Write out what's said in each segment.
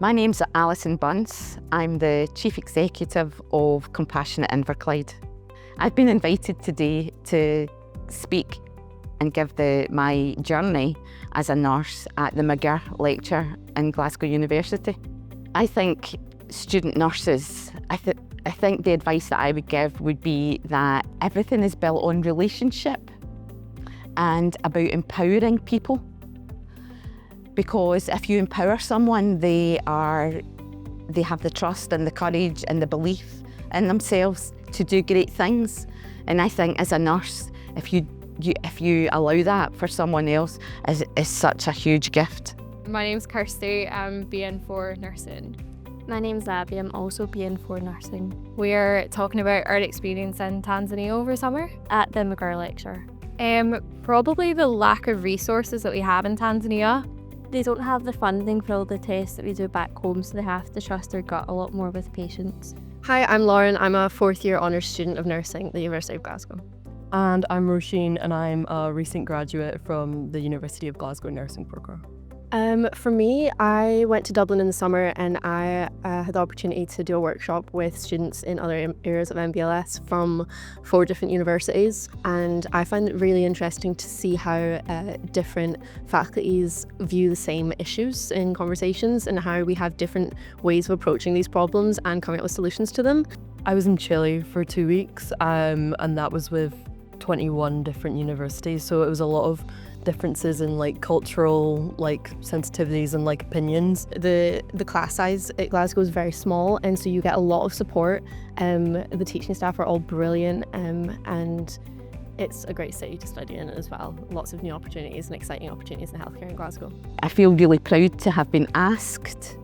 My name's Alison Bunce. I'm the Chief Executive of Compassionate Inverclyde. I've been invited today to speak and give my journey as a nurse at the McGirr Lecture in Glasgow University. I think student nurses, I think the advice that I would give would be that everything is built on relationship and about empowering people. Because if you empower someone, they have the trust and the courage and the belief in themselves to do great things. And I think as a nurse, if you allow that for someone else, is such a huge gift. My name's Kirsty, I'm BN4 nursing. My name's Abby, I'm also BN4 nursing. We're talking about our experience in Tanzania over summer. At the McGirr Lecture. Probably the lack of resources that we have in Tanzania. They don't have the funding for all the tests that we do back home, so they have to trust their gut a lot more with patients. Hi, I'm Lauren. I'm a fourth year honours student of nursing at the University of Glasgow. And I'm Roisin, and I'm a recent graduate from the University of Glasgow nursing programme. For me, I went to Dublin in the summer and I had the opportunity to do a workshop with students in other areas of MVLS from 4 different universities, and I found it really interesting to see how different faculties view the same issues in conversations and how we have different ways of approaching these problems and coming up with solutions to them. I was in Chile for 2 weeks, and that was with 21 different universities, so it was a lot of differences in cultural sensitivities and opinions. The class size at Glasgow is very small, and so you get a lot of support. The teaching staff are all brilliant, and it's a great city to study in as well. Lots of new opportunities and exciting opportunities in healthcare in Glasgow. I feel really proud to have been asked,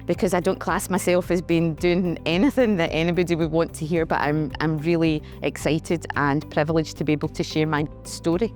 because I don't class myself as being doing anything that anybody would want to hear, but I'm really excited and privileged to be able to share my story.